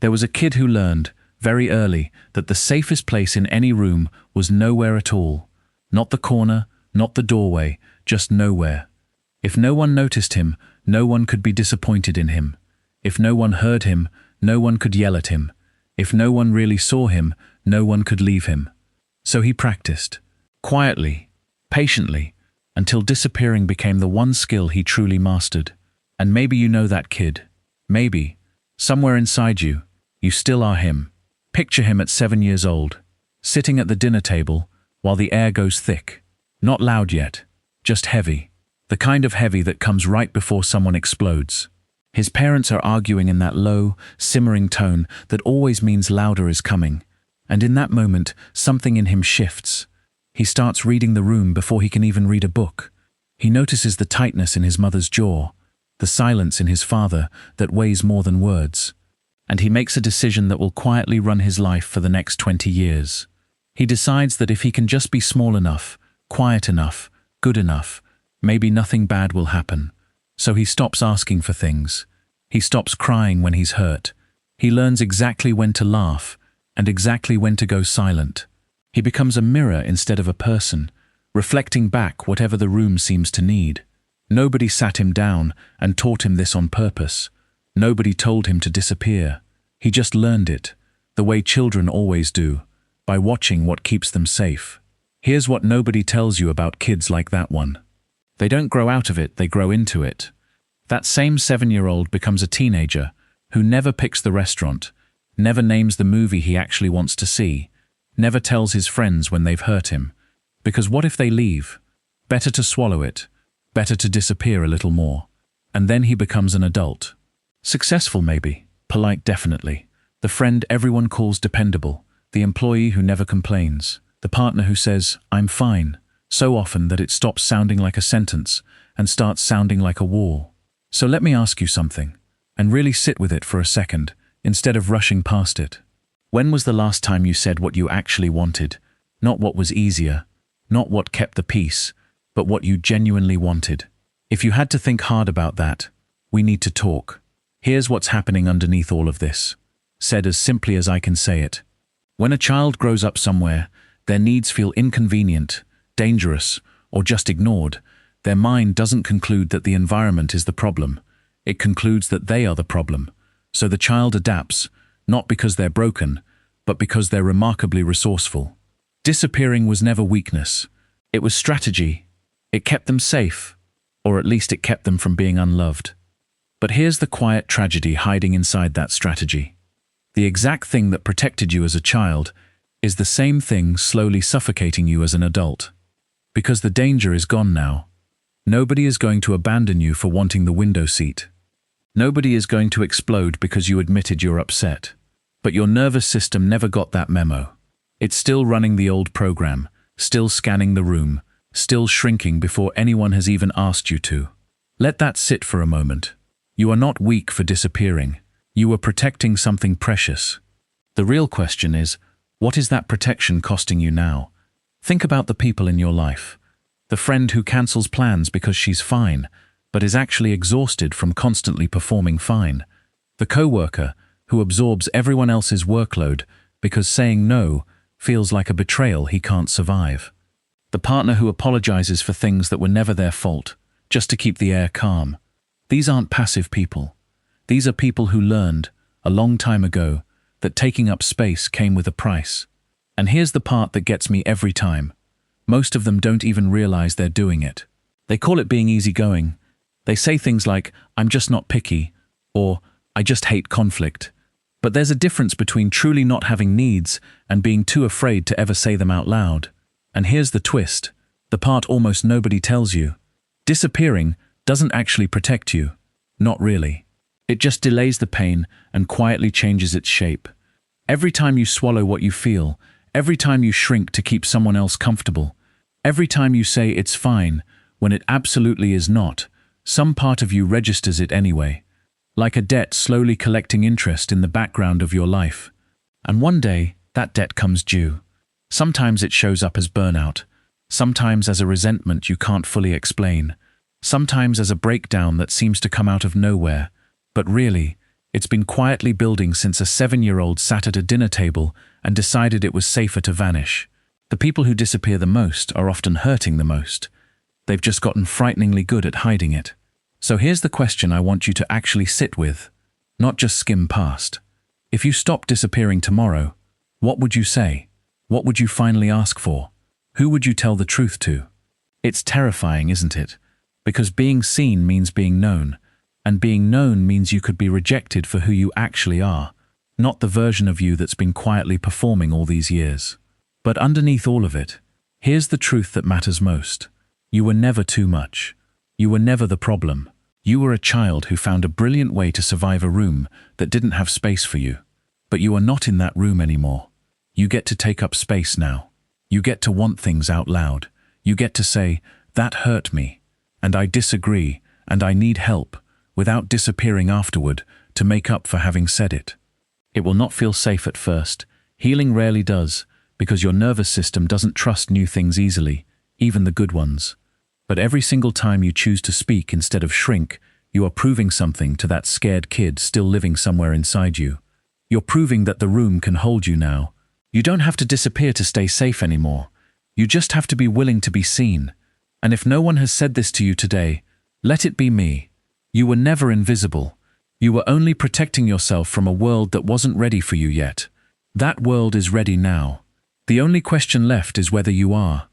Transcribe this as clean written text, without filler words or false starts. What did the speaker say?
There was a kid who learned, very early, that the safest place in any room was nowhere at all. Not the corner, not the doorway, just nowhere. If no one noticed him, no one could be disappointed in him. If no one heard him, no one could yell at him. If no one really saw him, no one could leave him. So he practiced, quietly, patiently, until disappearing became the one skill he truly mastered. And maybe you know that kid. Maybe, somewhere inside you, you still are him. Picture him at 7 years old, sitting at the dinner table while the air goes thick. Not loud yet, just heavy. The kind of heavy that comes right before someone explodes. His parents are arguing in that low, simmering tone that always means louder is coming. And in that moment, something in him shifts. He starts reading the room before he can even read a book. He notices the tightness in his mother's jaw, the silence in his father that weighs more than words. And he makes a decision that will quietly run his life for the next 20 years. He decides that if he can just be small enough, quiet enough, good enough, maybe nothing bad will happen. So he stops asking for things. He stops crying when he's hurt. He learns exactly when to laugh and exactly when to go silent. He becomes a mirror instead of a person, reflecting back whatever the room seems to need. Nobody sat him down and taught him this on purpose. Nobody told him to disappear. He just learned it, the way children always do, by watching what keeps them safe. Here's what nobody tells you about kids like that one. They don't grow out of it, they grow into it. That same 7-year-old becomes a teenager who never picks the restaurant, never names the movie he actually wants to see, never tells his friends when they've hurt him. Because what if they leave? Better to swallow it, better to disappear a little more. And then he becomes an adult. Successful maybe, polite definitely, the friend everyone calls dependable, the employee who never complains, the partner who says, "I'm fine," so often that it stops sounding like a sentence and starts sounding like a wall. So let me ask you something, and really sit with it for a second, instead of rushing past it. When was the last time you said what you actually wanted? Not what was easier, not what kept the peace, but what you genuinely wanted. If you had to think hard about that, we need to talk. Here's what's happening underneath all of this, said as simply as I can say it. When a child grows up somewhere, their needs feel inconvenient, dangerous, or just ignored. Their mind doesn't conclude that the environment is the problem. It concludes that they are the problem. So the child adapts, not because they're broken, but because they're remarkably resourceful. Disappearing was never weakness. It was strategy. It kept them safe, or at least it kept them from being unloved. But here's the quiet tragedy hiding inside that strategy. The exact thing that protected you as a child is the same thing slowly suffocating you as an adult. Because the danger is gone now. Nobody is going to abandon you for wanting the window seat. Nobody is going to explode because you admitted you're upset. But your nervous system never got that memo. It's still running the old program, still scanning the room, still shrinking before anyone has even asked you to. Let that sit for a moment. You are not weak for disappearing. You are protecting something precious. The real question is, what is that protection costing you now? Think about the people in your life. The friend who cancels plans because she's fine, but is actually exhausted from constantly performing fine. The coworker who absorbs everyone else's workload because saying no feels like a betrayal he can't survive. The partner who apologizes for things that were never their fault, just to keep the air calm. These aren't passive people. These are people who learned, a long time ago, that taking up space came with a price. And here's the part that gets me every time. Most of them don't even realize they're doing it. They call it being easygoing. They say things like, "I'm just not picky," or "I just hate conflict." But there's a difference between truly not having needs and being too afraid to ever say them out loud. And here's the twist, the part almost nobody tells you. Disappearing doesn't actually protect you. Not really. It just delays the pain and quietly changes its shape. Every time you swallow what you feel, every time you shrink to keep someone else comfortable, every time you say it's fine when it absolutely is not, some part of you registers it anyway, like a debt slowly collecting interest in the background of your life. And one day, that debt comes due. Sometimes it shows up as burnout, sometimes as a resentment you can't fully explain, sometimes as a breakdown that seems to come out of nowhere, but really, It's been quietly building since a 7-year-old sat at a dinner table and decided it was safer to vanish. The people who disappear the most are often hurting the most. They've just gotten frighteningly good at hiding it. So here's the question I want you to actually sit with, not just skim past. If you stopped disappearing tomorrow, what would you say? What would you finally ask for? Who would you tell the truth to? It's terrifying, isn't it? Because being seen means being known, and being known means you could be rejected for who you actually are, not the version of you that's been quietly performing all these years. But underneath all of it, here's the truth that matters most. You were never too much. You were never the problem. You were a child who found a brilliant way to survive a room that didn't have space for you. But you are not in that room anymore. You get to take up space now. You get to want things out loud. You get to say, "That hurt me, and I disagree, and I need help," without disappearing afterward to make up for having said it. It will not feel safe at first. Healing rarely does, because your nervous system doesn't trust new things easily, even the good ones. But every single time you choose to speak instead of shrink, you are proving something to that scared kid still living somewhere inside you. You're proving that the room can hold you now. You don't have to disappear to stay safe anymore. You just have to be willing to be seen. And if no one has said this to you today, let it be me. You were never invisible. You were only protecting yourself from a world that wasn't ready for you yet. That world is ready now. The only question left is whether you are.